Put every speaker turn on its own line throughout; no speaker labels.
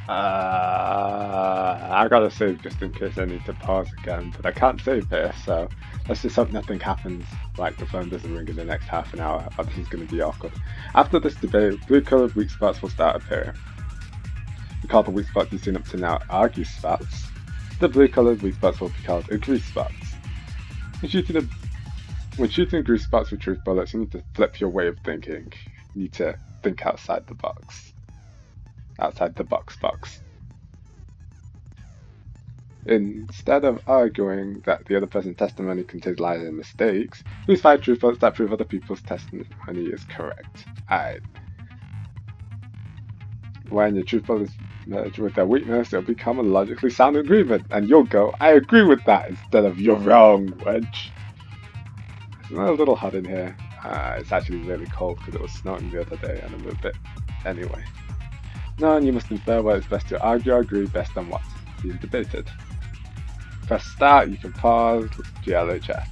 I gotta save just in case I need to pause again, but I can't save here, so let's just hope nothing happens, like the phone doesn't ring in the next half an hour, or this is gonna be awkward. After this debate, blue colored weak spots will start appearing. We call the weak spots you've seen up to now argue spots. The blue colored weak spots will be called agree spots. When shooting, when shooting agree spots with truth bullets, you need to flip your way of thinking. You need to think outside the box. Outside the box. Instead of arguing that the other person's testimony contains lies and mistakes, use 5 truth bullets that prove other people's testimony is correct. Alright. When your truth bullets merge with their weakness, it'll become a logically sound agreement, and you'll go, I agree with that, instead of you're wrong, wench. It's a little hot in here. It's actually really cold because it was snowing the other day, and I'm a bit. Anyway. No, and you must infer whether it's best to argue or agree based on what's being debated. Press start, you can pause, GLHF.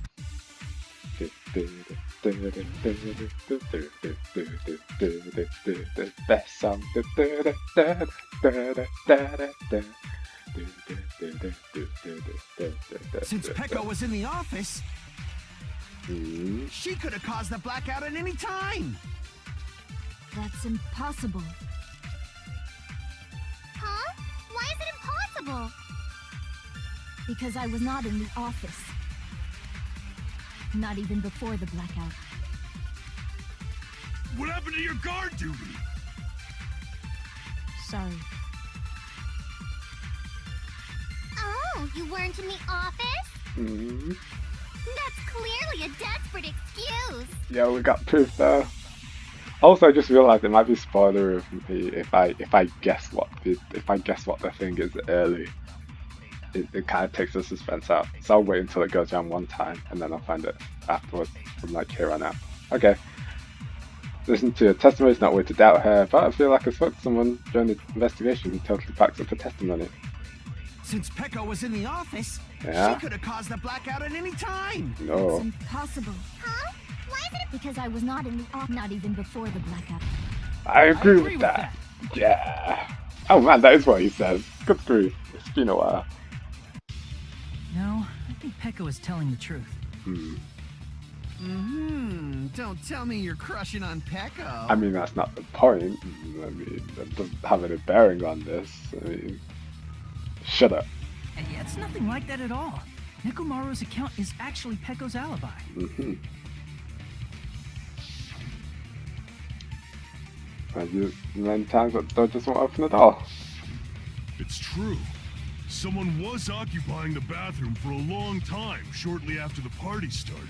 Best song.
Since Pekko was in the office, she could have caused the blackout at any time.
That's impossible.
Huh? Why is it impossible?
Because I was not in the office. Not even before the blackout.
What happened to your guard duty?
Sorry.
Oh, you weren't in the office? That's clearly a desperate excuse.
Yeah, we got proof though. Also, I just realised it might be spoiler of me if I guess what the thing is early. It kind of takes the suspense out. So I'll wait until it goes down one time and then I'll find it afterwards from like here on out. Okay. Listen to her testimony is not a way to doubt her, but I feel like I spoke to someone during the investigation who totally backs up her testimony.
Since Pekko was in the office,
Yeah?
she could have caused the blackout at any time.
It's
No.
impossible.
Huh? Why is it
Because I was not in the office. Not even before the blackout.
I agree with that. Yeah. Oh man, that is what he says. Good grief. It's been a while.
No, I think Pekko is telling the truth.
Don't tell me you're crushing on Pekko.
I mean, that's not the point. I mean, that doesn't have any bearing on this. I mean, shut up.
And yeah, it's nothing like that at all. Nekomaru's account is actually Pekko's alibi.
And then times that the door just won't open at all.
It's true. Someone was occupying the bathroom for a long time shortly after the party started.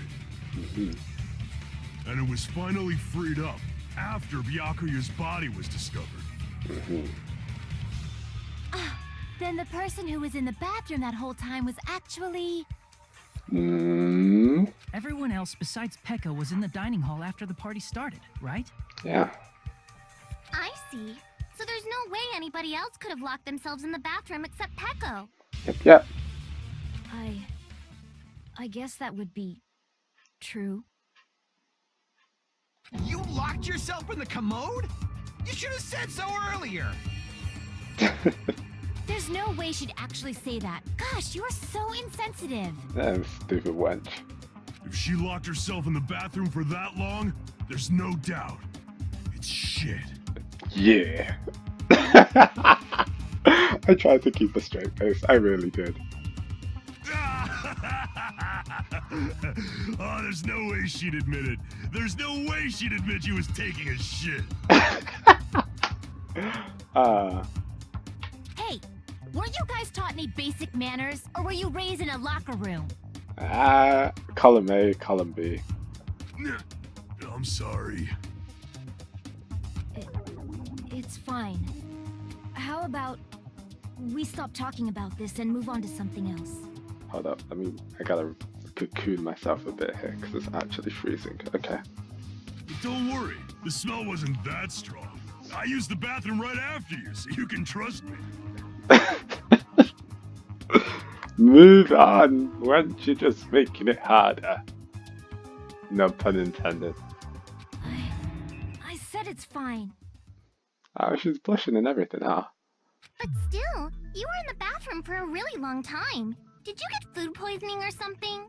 And it was finally freed up after Byakuya's body was discovered.
Then the person who was in the bathroom that whole time was actually...
Everyone else besides Pekko was in the dining hall after the party started, right?
Yeah.
I see. So there's no way anybody else could have locked themselves in the bathroom except Pekko.
Yep.
I guess that would be true.
You locked yourself in the commode? You should have said so earlier.
There's no way she'd actually say that. Gosh, you are so insensitive.
Damn stupid wench.
If she locked herself in the bathroom for that long, there's no doubt. It's shit.
Yeah. I tried to keep a straight face. I really did.
Oh, there's no way she'd admit it. There's no way she'd admit she was taking a shit.
Hey, weren't you guys taught any basic manners, or were you raised in a locker room?
Column A, column B.
I'm sorry.
It's fine. How about we stop talking about this and move on to something else?
Hold up, I gotta cocoon myself a bit here because it's actually freezing. Okay.
Don't worry, the smell wasn't that strong. I used the bathroom right after you, so you can trust me.
Move on, weren't you just making it harder? No pun intended.
I said it's fine.
Oh, she's blushing and everything, huh?
But still, you were in the bathroom for a really long time. Did you get food poisoning or something?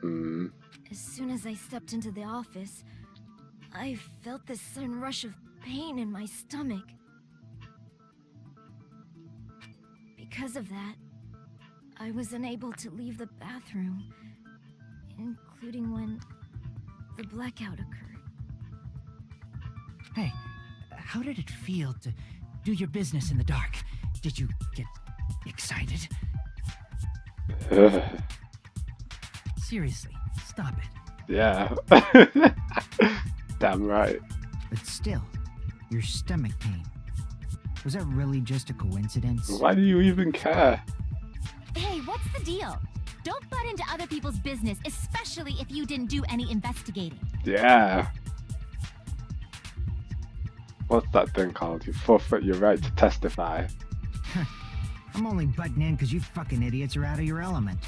Hmm.
As soon as I stepped into the office, I felt this sudden rush of pain in my stomach. Because of that, I was unable to leave the bathroom, including when the blackout occurred.
Hey, how did it feel to do your business in the dark? Did you get excited? Seriously, stop it.
Yeah. Damn right.
But still, your stomach pain. Was that really just a coincidence?
Why do you even care?
Hey, what's the deal? Don't butt into other people's business, especially if you didn't do any investigating.
Yeah. What's that thing called? You forfeit your right to testify.
I'm only butting in because you fucking idiots are out of your element.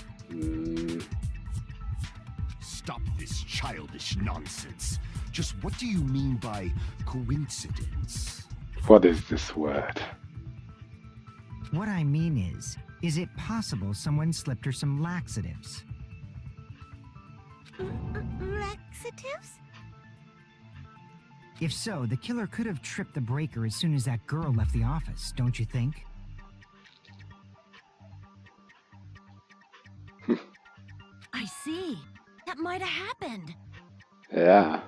Stop this childish nonsense. Just what do you mean by coincidence?
What is this word?
What I mean is it possible someone slipped her some laxatives?
Laxatives?
If so, the killer could have tripped the breaker as soon as that girl left the office, don't you think?
I see. That might have happened.
Yeah.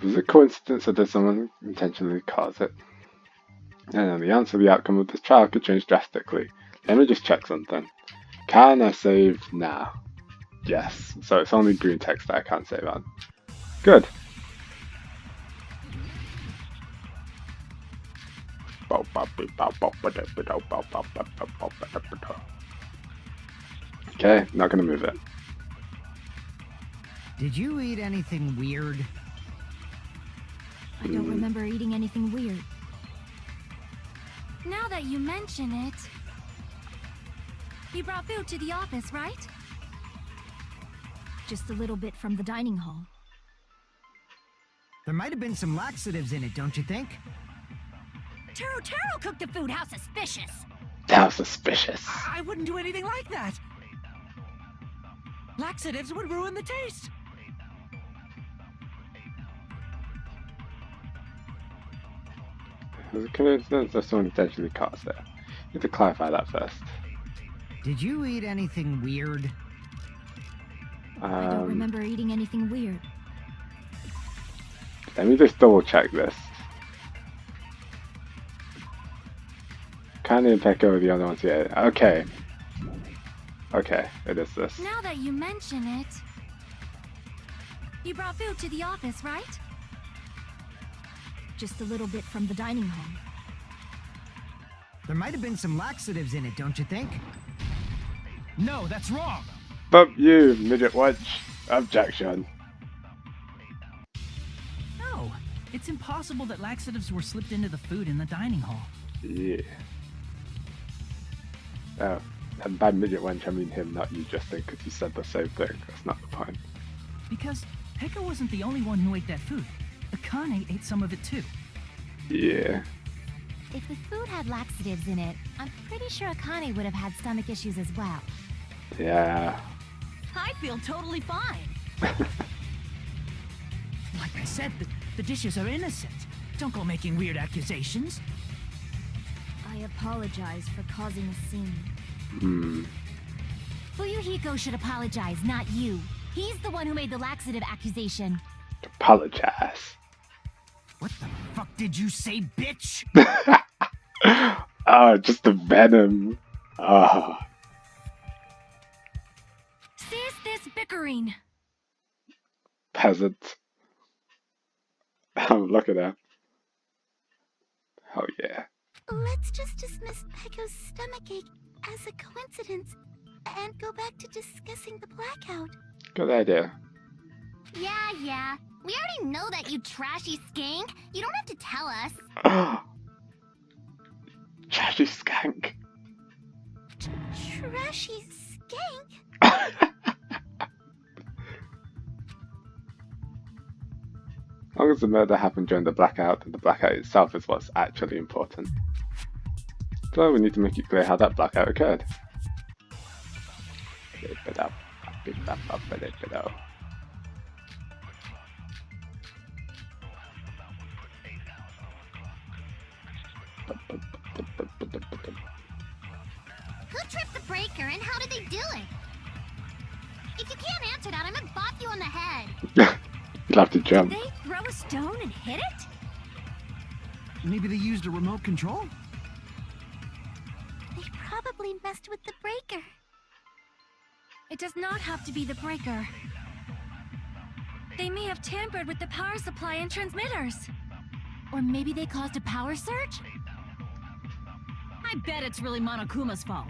Was it coincidence or did someone intentionally cause it? And the answer, the outcome of this trial could change drastically. Let me just check something. Can I save now? Yes. So it's only green text that I can't save on. Good. Okay, not gonna move it.
Did you eat anything weird?
I don't remember eating anything weird.
Now that you mention it... You brought food to the office, right?
Just a little bit from the dining hall.
There might have been some laxatives in it, don't you think?
Taro cooked the food. How suspicious!
How suspicious.
I wouldn't do anything like that. Laxatives would ruin the taste.
Was it coincidence or someone intentionally caused it? You have to clarify that first.
Did you eat anything weird?
I don't remember eating anything weird.
Let me just double check this. Candy and Pecco are the other ones here. Okay. Okay, it is this.
Now that you mention it... You brought food to the office, right?
Just a little bit from the dining hall.
There might have been some laxatives in it, don't you think?
No, that's wrong.
Bump you, midget wench. Objection.
No, it's impossible that laxatives were slipped into the food in the dining hall.
Yeah. Oh, and by midget wench I mean him, not you, Justin, because you said the same thing. That's not the point.
Because Pekka wasn't the only one who ate that food. Akane ate some of it too.
Yeah.
If the food had laxatives in it, I'm pretty sure Akane would have had stomach issues as well.
Yeah.
I feel totally fine.
Like I said, the dishes are innocent. Don't go making weird accusations.
I apologize for causing a scene.
Fuyuhiko should apologize, not you. He's the one who made the laxative accusation.
Apologize.
What the fuck did you say, bitch?
Oh, just the venom. Oh.
Cease this bickering.
Peasant. Oh, look at that. Oh, yeah.
Let's just dismiss Pecco's stomachache as a coincidence and go back to discussing the blackout.
Good idea.
Yeah. We already know that, you trashy skank. You don't have to tell us.
Trashy skank.
Trashy skank?
long as the murder happened during the blackout, then the blackout itself is what's actually important. So we need to make it clear how that blackout occurred.
Who tripped the breaker and how did they do it? If you can't answer that, I'm gonna bop you on the head.
You'll have to jump.
Did they throw a stone and hit it?
Maybe they used a remote control?
They probably messed with the breaker.
It does not have to be the breaker. They may have tampered with the power supply and transmitters. Or maybe they caused a power surge? I bet it's really Monokuma's fault.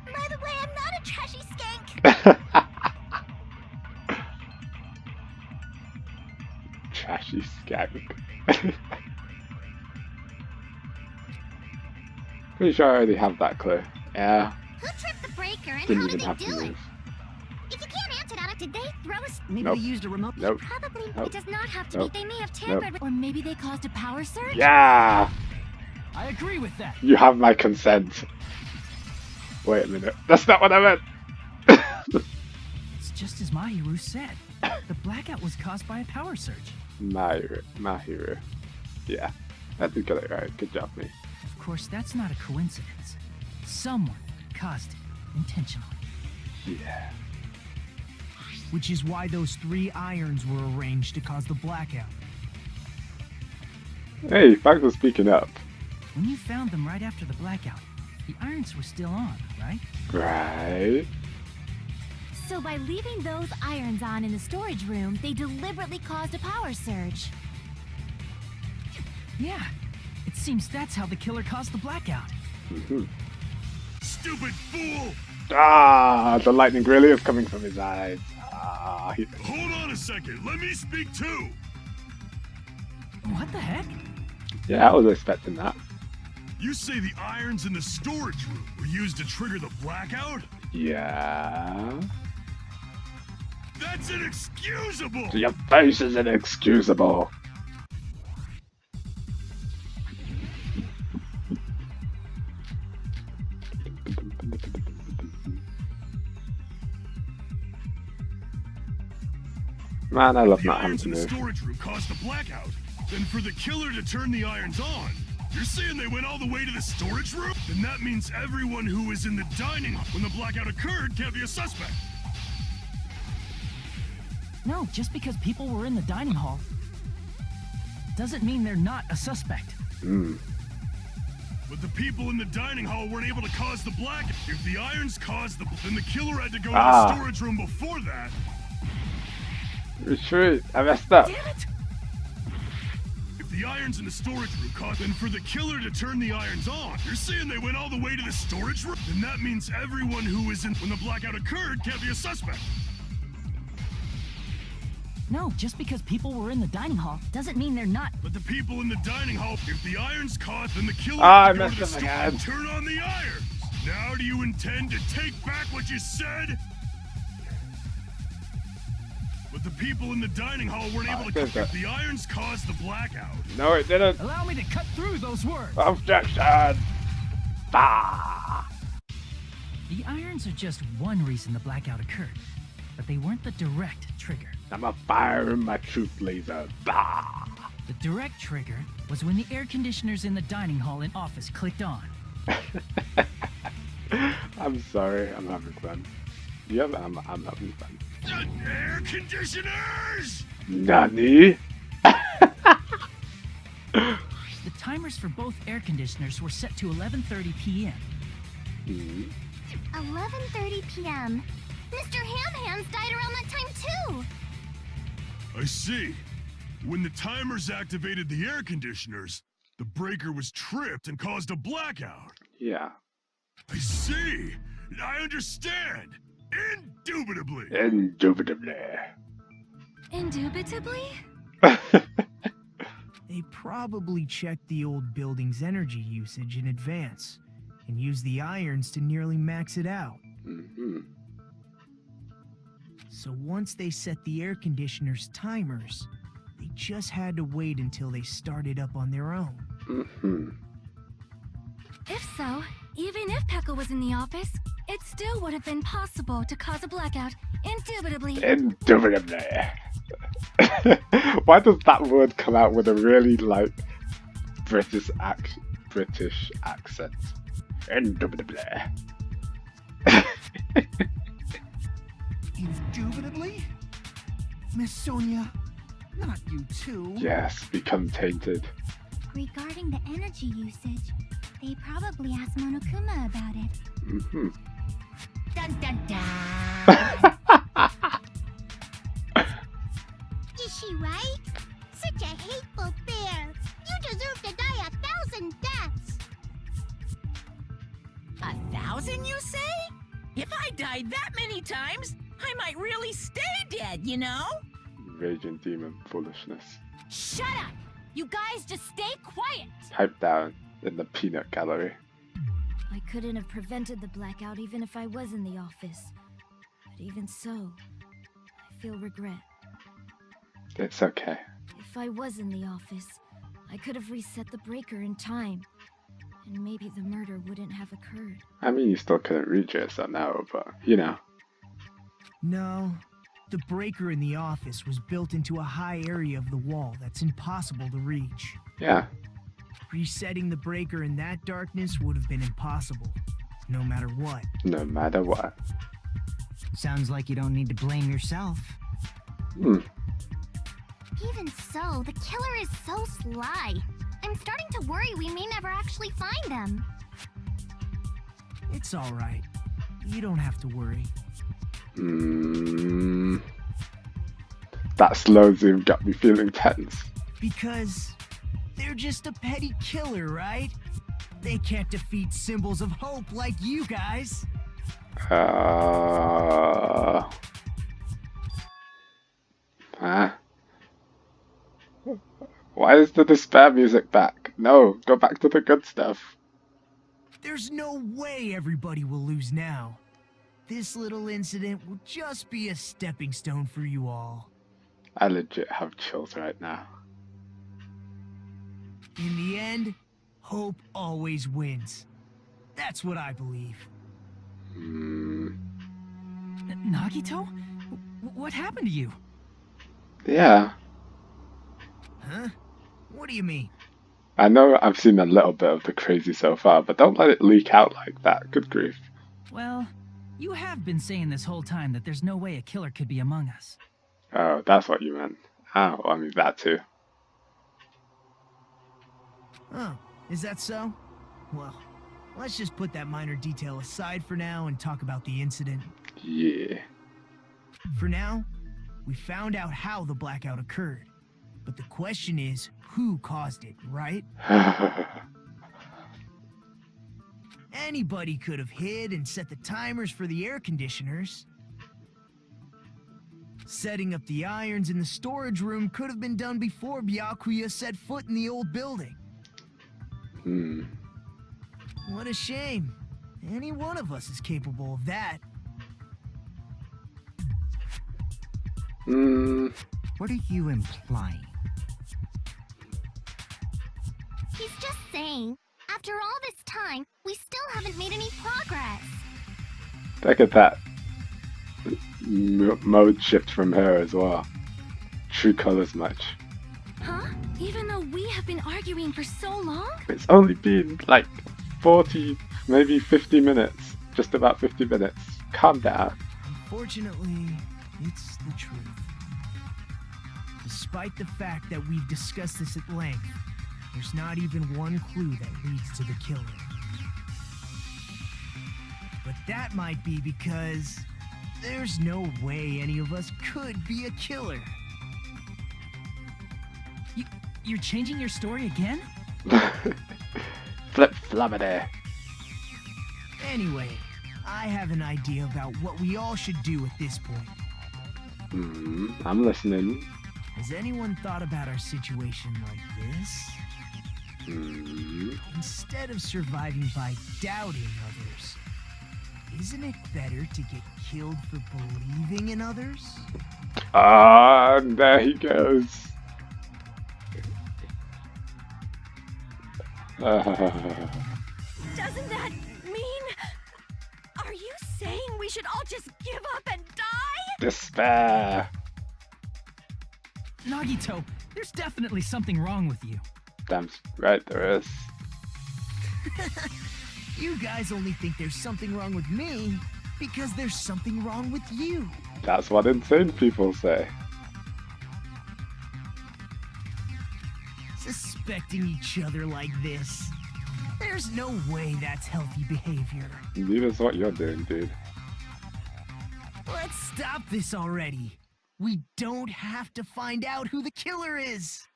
By the way, I'm not a trashy skank.
Trashy skank. Pretty sure I already have that clue. Yeah.
Who tripped the breaker and
Didn't
how
even
did
have
they
to
do it?
move.
If you can't answer that, did they throw a...
Maybe
Nope.
they used a remote.
Nope.
Probably...
Nope.
It does not have to
Nope.
be. They may have tampered with... Or maybe they caused a power surge?
Yeah!
I agree with that.
You have my consent. Wait a minute. That's not what I meant!
It's just as Mahiru said. The blackout was caused by a power surge.
Mahiru. Yeah. I did get it right. Good job, me.
Of course, that's not a coincidence. Someone caused it intentionally.
Yeah.
Which is why those 3 irons were arranged to cause the blackout.
Hey, thanks for speaking up.
When you found them right after the blackout, the irons were still on, right?
Right.
So by leaving those irons on in the storage room, they deliberately caused a power surge.
Yeah. It seems that's how the killer caused the blackout.
Mm-hmm.
Stupid fool!
Ah, the lightning really is coming from his eyes. Ah,
Hold on a second, let me speak too!
What the heck?
yeah, I was expecting that.
You say the irons in the storage room were used to trigger the blackout?
Yeah.
That's inexcusable!
Your face is inexcusable. Man, I love
The
not having
irons
to
in the
move.
storage room caused the blackout. Then for the killer to turn the irons on, you're saying they went all the way to the storage room? Then that means everyone who was in the dining hall when the blackout occurred can't be a suspect.
No, just because people were in the dining hall doesn't mean they're not a suspect.
But the people in the dining hall weren't able to cause the blackout. If the irons caused then the killer had to go to the storage room before that.
Retreat. I messed up.
Damn it!
If the irons in the storage room caused, then for the killer to turn the irons on, you're saying they went all the way to the storage room? Then that means everyone who was in when the blackout occurred can't be a suspect.
No, just because people were in the dining hall doesn't mean they're not.
But the people in the dining hall, if the irons caused, then the killer
I
had to go
messed
to the
up
store
again.
and turn on the irons. Now do you intend to take back what you said? But the people in the dining hall weren't able to
did
if
that.
the irons caused the blackout.
No, it didn't.
Allow me to cut through those words.
Objection. Ah.
The irons are just one reason the blackout occurred, but they weren't the direct trigger.
I'm a fire in my truth laser. Bah.
The direct trigger was when the air conditioners in the dining hall and office clicked on.
I'm sorry. I'm having fun. Yep, I'm having fun.
Air conditioners!
Nani?
The timers for both air conditioners were set to 11:30 p.m.
11:30 p.m. Mr. Ham-Hands died around that time too.
I see. When the timers activated the air conditioners, the breaker was tripped and caused a blackout.
Yeah.
I see. I understand. Indubitably.
Indubitably.
Indubitably?
They probably checked the old building's energy usage in advance and used the irons to nearly max it out.
Mm-hmm.
So once they set the air conditioner's timers, they just had to wait until they started up on their own.
Mm-hmm.
If so, even if Pekka was in the office, it still would have been possible to cause a blackout, indubitably.
Indubitably. Why does that word come out with a really like British accent? Indubitably.
Indubitably? Miss Sonia, not you too.
Yes, become tainted.
Regarding the energy usage, they probably asked Monokuma about it.
Mm-hmm.
Dun dun dun! Is she right? Such a hateful bear! You deserve to die 1,000 deaths!
1,000, you say? If I died that many times, I might really stay dead, you know?
Raging demon foolishness.
Shut up! You guys just stay quiet!
Hype down in the peanut gallery.
I couldn't have prevented the blackout even if I was in the office. But even so, I feel regret.
It's okay.
If I was in the office, I could have reset the breaker in time. And maybe the murder wouldn't have occurred.
I mean, you still couldn't reach it, so no, but, you know.
No, the breaker in the office was built into a high area of the wall that's impossible to reach.
Yeah.
Resetting the breaker in that darkness would have been impossible, no matter what.
No matter what.
Sounds like you don't need to blame yourself.
Hmm.
Even so, the killer is so sly. I'm starting to worry we may never actually find them.
It's alright. You don't have to worry.
That slow zoom got me feeling tense.
Because they're just a petty killer, right? They can't defeat symbols of hope like you guys.
Huh? Why is the despair music back? No, go back to the good stuff.
There's no way everybody will lose now. This little incident will just be a stepping stone for you all.
I legit have chills right now.
In the end, hope always wins. That's what I believe.
Nagito? What happened to you?
Yeah.
Huh? What do you mean?
I know I've seen a little bit of the crazy so far, but don't let it leak out like that. Good grief.
Well, you have been saying this whole time that there's no way a killer could be among us.
Oh, that's what you meant. Oh, I mean that too.
Oh, is that so? Well, let's just put that minor detail aside for now and talk about the incident.
Yeah.
For now, we found out how the blackout occurred. But the question is, who caused it, right? Anybody could have hid and set the timers for the air conditioners. Setting up the irons in the storage room could have been done before Byakuya set foot in the old building. What a shame. Any one of us is capable of that.
What are you implying?
He's just saying, after all this time, we still haven't made any progress.
Look at that mode shift from her as well. True colors match.
Huh? Even though we have been arguing for so long?
It's only been like 40, maybe 50 minutes. Just about 50 minutes. Calm down.
Unfortunately, it's the truth. Despite the fact that we've discussed this at length, there's not even one clue that leads to the killer. But that might be because there's no way any of us could be a killer.
You're changing your story again?
Flip floppity.
Anyway, I have an idea about what we all should do at this point.
I'm listening.
Has anyone thought about our situation like this? Instead of surviving by doubting others, isn't it better to get killed for believing in others?
Ah, there he goes.
Doesn't that mean... Are you saying we should all just give up and die?
Despair.
Nagito, there's definitely something wrong with you.
Damn right there is.
You guys only think there's something wrong with me because there's something wrong with you.
That's what insane people say.
Suspecting each other like this. There's no way that's healthy behavior.
Neither's what you're doing, dude.
Let's stop this already. We don't have to find out who the killer is.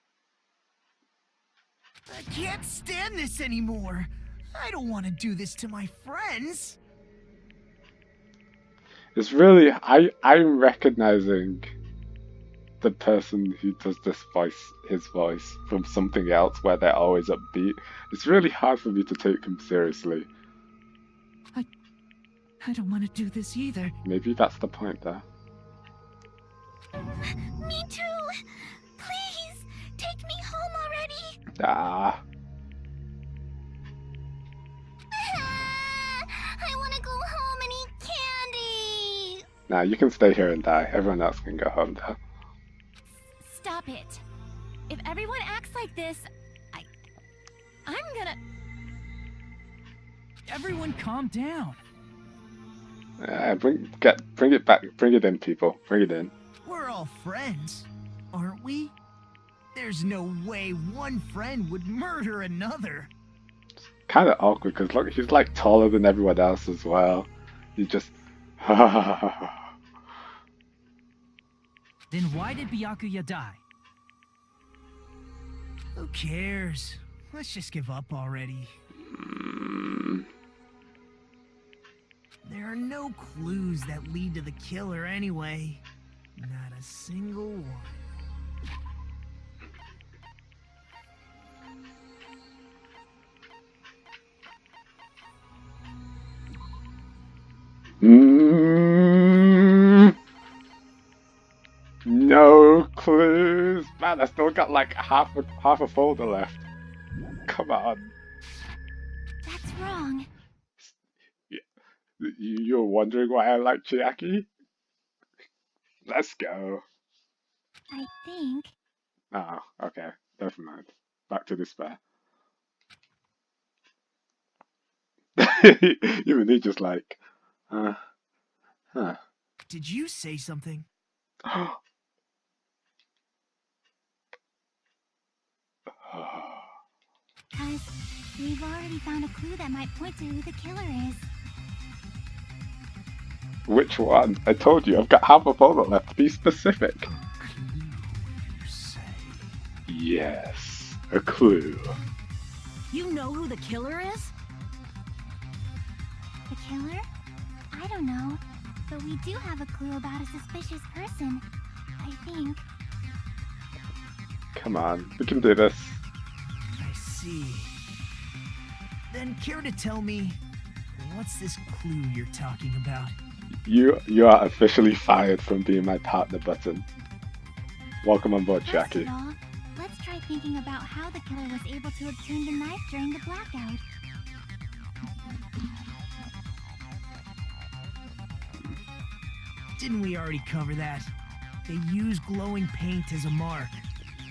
I can't stand this anymore. I don't want to do this to my friends.
It's really, I'm recognizing the person who does his voice from something else where they're always upbeat. It's really hard for me to take him seriously.
I don't want to do this either.
Maybe that's the point there.
Me too. Please, take me home already.
Ah.
I want to go home and eat candy.
Nah, you can stay here and die. Everyone else can go home now.
Stop it. If everyone acts like this, I'm gonna...
Everyone calm down.
Bring it back. Bring it in, people. Bring it in.
We're all friends, aren't we? There's no way one friend would murder another.
Kind of awkward because look, he's like taller than everyone else as well. He just.
Then why did Byakuya die?
Who cares? Let's just give up already. There are no clues that lead to the killer anyway. Not a single one.
No clues. Man, I still got like half a folder left. Come on.
That's wrong.
You're wondering why I like Chiaki? Let's go.
I think...
Oh, okay. Never mind. Back to despair. Even he just like, huh.
Did you say something?
Cuz we've already found a clue that might point to who the killer is.
Which one? I told you, I've got half a folder left. Be specific.
A clue, you say?
Yes, a clue.
You know who the killer is?
The killer? I don't know. But we do have a clue about a suspicious person. I think.
Come on, we can do this.
I see. Then care to tell me, what's this clue you're talking about?
You are officially fired from being my partner button. Welcome on board,
First
Jackie.
of all, let's try thinking about how the killer was able to obtain the knife during the blackout.
Didn't we already cover that? They use glowing paint as a mark.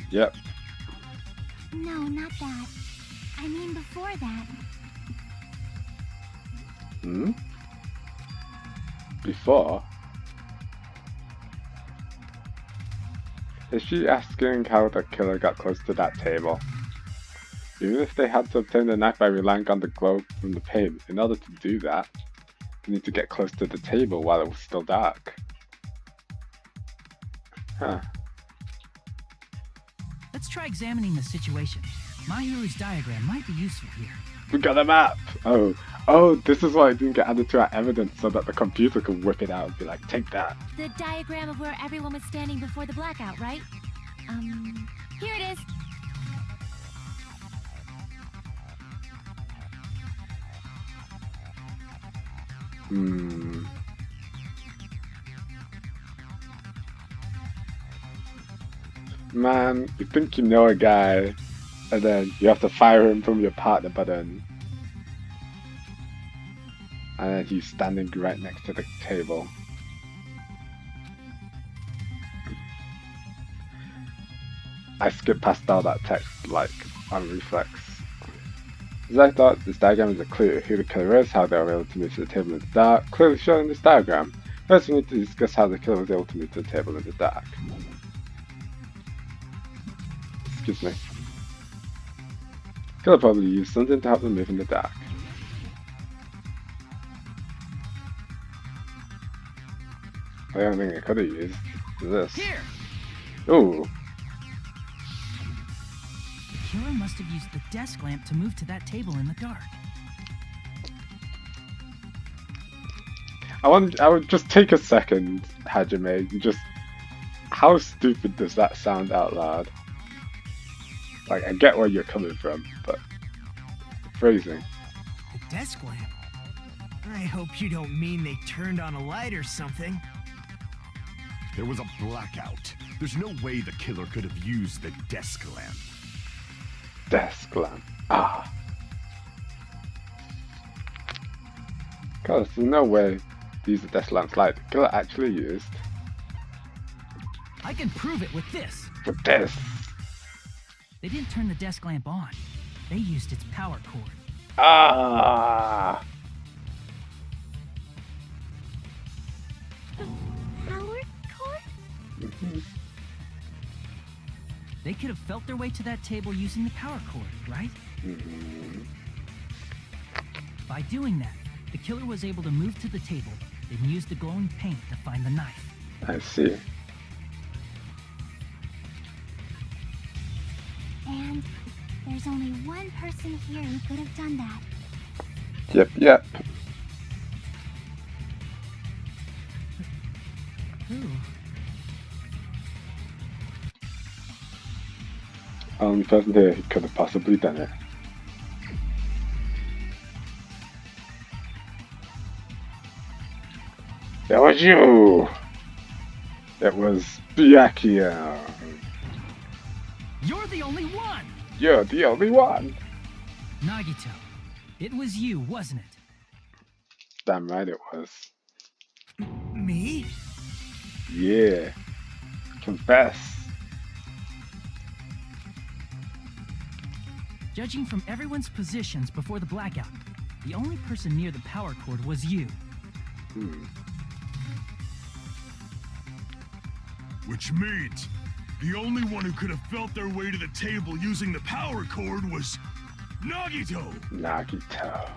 Yep.
No, not that. I mean before that.
Hmm? Before? Is she asking how the killer got close to that table? Even if they had to obtain the knife by relying on the glow from the paint, in order to do that, they need to get close to the table while it was still dark. Huh.
Let's try examining the situation. Mahiru's diagram might be useful here.
We got a map! Oh, this is why it didn't get added to our evidence so that the computer could whip it out and be like, take that.
The diagram of where everyone was standing before the blackout, right? Here it is.
Man, you think you know a guy, and then you have to fire him from your partner button. And then he's standing right next to the table. I skipped past all that text like on reflex. As I thought, this diagram is a clue who the killer is, how they were able to move to the table in the dark, clearly shown in this diagram. First we need to discuss how the killer was able to move to the table in the dark. Excuse me. Killer probably used something to help them move in the dark. The only thing I could have used is this.
Here!
Ooh.
The killer must have used the desk lamp to move to that table in the dark.
I would just take a second, Hajime, and just... How stupid does that sound out loud? Like, I get where you're coming from, but... Phrasing.
The desk lamp? I hope you don't mean they turned on a light or something.
There was a blackout. There's no way the killer could have used the desk lamp.
Desk lamp. Ah. God, there's no way to use the desk lamp's light. The killer actually used...
I can prove it with this.
With this.
They didn't turn the desk lamp on. They used its power cord.
Ah.
Power cord?
They could have felt their way to that table using the power cord, right? By doing that, the killer was able to move to the table, then use the glowing paint to find the knife.
I see.
And there's only one person here who could have done that.
Yep.
Who?
Only person here who could have possibly done it. It was you! It was Byakuya.
You're the only one!
You're the only one!
Nagito, it was you, wasn't it?
Damn right it was.
Me?
Yeah. Confess.
Judging from everyone's positions before the blackout, the only person near the power cord was you.
Which means the only one who could have felt their way to the table using the power cord was Nagito!
Nagito.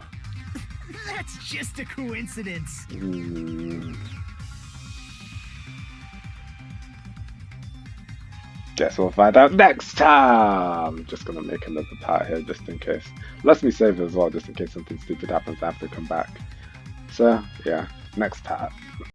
That's just a coincidence.
Guess we'll find out next time! I'm just gonna make another part here just in case. Let me save it as well just in case something stupid happens. I have to come back. So, yeah, next part.